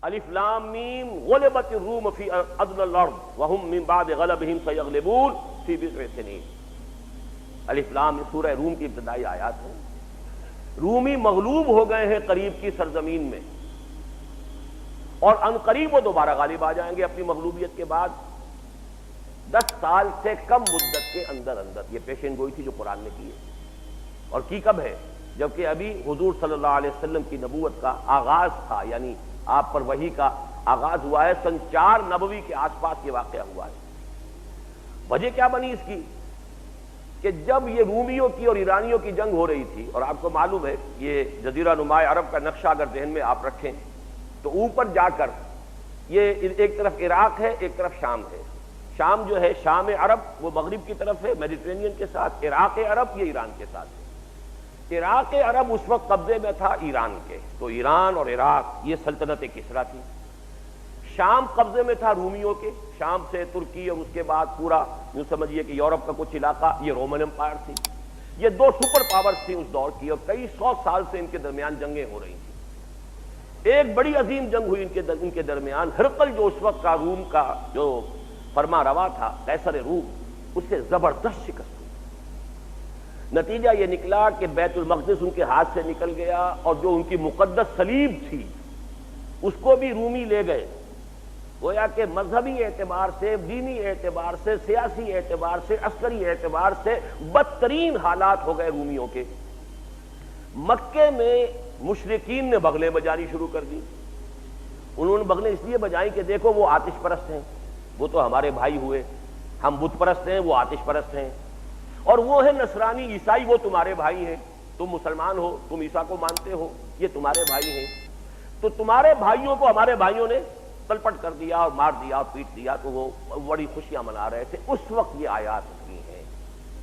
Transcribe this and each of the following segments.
الف لام میم غلبت الروم فی ادنی الارض وهم من بعد غلبهم سیغلبون فی بضع سنین. الف لام سورہ روم کی ابتدائی آیات ہیں. رومی مغلوب ہو گئے ہیں قریب کی سرزمین میں، اور عنقریب وہ دوبارہ غالب آ جائیں گے اپنی مغلوبیت کے بعد. 10 سال سے کم مدت کے اندر یہ پیشین گوئی تھی جو قرآن نے کی ہے. اور کی کب ہے؟ جبکہ ابھی حضور صلی اللہ علیہ وسلم کی نبوت کا آغاز تھا، یعنی آپ پر وحی کا آغاز ہوا ہے سن 4 نبوی کے آس پاس یہ واقعہ ہوا ہے. وجہ کیا بنی اس کی کہ جب یہ رومیوں کی اور ایرانیوں کی جنگ ہو رہی تھی، اور آپ کو معلوم ہے یہ جزیرہ نما عرب کا نقشہ اگر ذہن میں آپ رکھیں تو اوپر جا کر یہ ایک طرف عراق ہے، ایک طرف شام ہے. شام جو ہے شام عرب وہ مغرب کی طرف ہے میڈیٹرینین کے ساتھ، عراق عرب یہ ایران کے ساتھ ہے. عراق عرب اس وقت قبضے میں تھا ایران کے، تو ایران اور عراق یہ سلطنت کسریٰ تھی. شام قبضے میں تھا رومیوں کے، شام سے ترکی اور اس کے بعد پورا یوں سمجھیے کہ یورپ کا کچھ علاقہ یہ رومن امپائر تھی. یہ 2 سپر پاورز تھیں اس دور کی، اور کئی 100 سال سے ان کے درمیان جنگیں ہو رہی تھیں. ایک بڑی عظیم جنگ ہوئی ان کے درمیان. ہرقل جو اس وقت کا روم کا جو فرما روا تھا، قیصر روم، اس سے زبردست شکست ہوئی. نتیجہ یہ نکلا کہ بیت المقدس ان کے ہاتھ سے نکل گیا، اور جو ان کی مقدس صلیب تھی اس کو بھی رومی لے گئے. گویا کہ مذہبی اعتبار سے، دینی اعتبار سے، سیاسی اعتبار سے، عسکری اعتبار سے بدترین حالات ہو گئے رومیوں کے. مکے میں مشرکین نے بغلیں بجانی شروع کر دی. انہوں نے بغلیں اس لیے بجائیں کہ دیکھو وہ آتش پرست ہیں، وہ تو ہمارے بھائی ہوئے. ہم بت پرست ہیں، وہ آتش پرست ہیں. اور وہ ہیں نصرانی عیسائی، وہ تمہارے بھائی ہیں. تم مسلمان ہو، تم عیسیٰ کو مانتے ہو، یہ تمہارے بھائی ہیں. تو تمہارے بھائیوں کو ہمارے بھائیوں نے تلپٹ کر دیا اور مار دیا اور پیٹ دیا، تو وہ بڑی خوشیاں منا رہے تھے. اس وقت یہ آیات اتری ہیں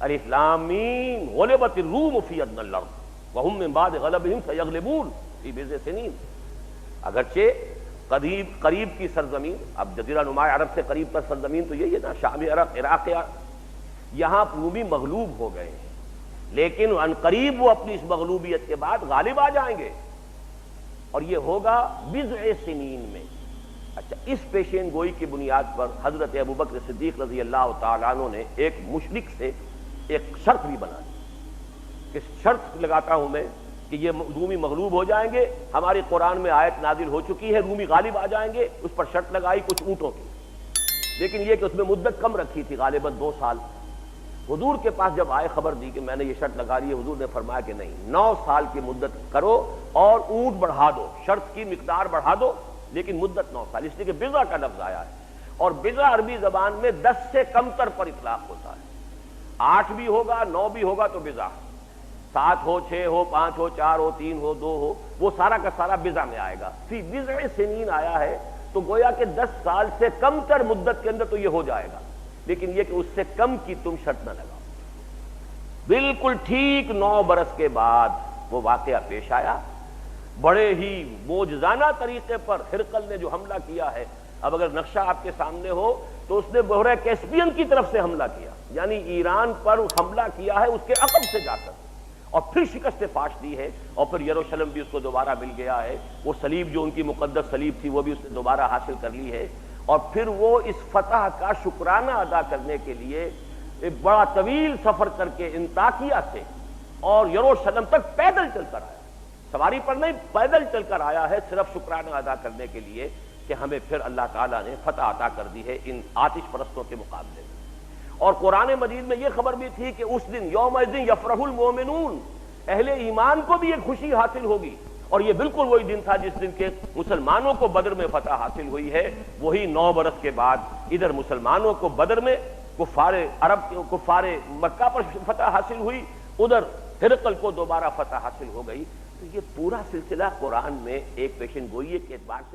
الف لام میم غلبت الروم فی ادنی الارض وهم من بعد غلبهم سیغلبون فی بضع سنین. اگرچہ قریب کی سرزمین، اب جزیرہ نما عرب سے قریب پر سرزمین تو یہی ہے نا، شام عراق، یہاں رومی مغلوب ہو گئے ہیں، لیکن عنقریب وہ اپنی اس مغلوبیت کے بعد غالب آ جائیں گے، اور یہ ہوگا بضع سنین میں. اچھا، اس پیشین گوئی کی بنیاد پر حضرت ابوبکر صدیق رضی اللہ تعالیٰ عنہ نے ایک مشرک سے ایک شرط بھی بنا دی کہ شرط لگاتا ہوں میں کہ یہ رومی مغلوب ہو جائیں گے. ہماری قرآن میں آیت نازل ہو چکی ہے رومی غالب آ جائیں گے. اس پر شرط لگائی کچھ اونٹوں کی، لیکن یہ کہ اس میں مدت کم رکھی تھی، غالباً 2 سال. حضور کے پاس جب آئے خبر دی کہ میں نے یہ شرط لگا لی ہے، حضور نے فرمایا کہ نہیں، 9 سال کی مدت کرو اور اونٹ بڑھا دو، شرط کی مقدار بڑھا دو، لیکن مدت 9 سال. اس لیے کہ بضع کا لفظ آیا ہے، اور بضع عربی زبان میں 10 سے کم تر پر اطلاق ہوتا ہے. 8 بھی ہوگا، 9 بھی ہوگا تو بضع، 7 ہو، 6 ہو، 5 ہو، 4 ہو، 3 ہو، 2 ہو، وہ سارا کا سارا بضع میں آئے گا. فی بضع سنین آیا ہے تو گویا کہ 10 سال سے کم تر مدت کے اندر تو یہ ہو جائے گا، لیکن یہ کہ اس سے کم کی تم شرط نہ لگاؤ. بالکل ٹھیک 9 برس کے بعد وہ واقعہ پیش آیا. بڑے ہی معجزانہ طریقے پر ہرقل نے جو حملہ کیا ہے. اب اگر نقشہ آپ کے سامنے ہو تو اس نے بحیرہ کیسپیئن کی طرف سے حملہ کیا، یعنی ایران پر حملہ کیا ہے اس کے عقب سے جا کر، اور پھر شکست فاش دی ہے، اور پھر یروشلم بھی اس کو دوبارہ مل گیا ہے. وہ صلیب جو ان کی مقدس صلیب تھی وہ بھی اس نے دوبارہ حاصل کر لی ہے. اور پھر وہ اس فتح کا شکرانہ ادا کرنے کے لیے ایک بڑا طویل سفر کر کے انطاکیہ سے اور یروشلم تک پیدل چل کر آیا. سواری پر نہیں، پیدل چل کر آیا ہے، صرف شکرانہ ادا کرنے کے لیے کہ ہمیں پھر اللہ تعالیٰ نے فتح عطا کر دی ہے ان آتش پرستوں کے مقابلے میں. اور قرآن مجید میں یہ خبر بھی تھی کہ اس دن یومئذ یفرح المؤمنون، اہل ایمان کو بھی ایک خوشی حاصل ہوگی. اور یہ بالکل وہی دن تھا جس دن کے مسلمانوں کو بدر میں فتح حاصل ہوئی ہے. وہی 9 برس کے بعد ادھر مسلمانوں کو بدر میں، کفار مکہ پر فتح حاصل ہوئی، ادھر ہرقل کو دوبارہ فتح حاصل ہو گئی. تو یہ پورا سلسلہ قرآن میں ایک پیشن گوئی کے اعتبار سے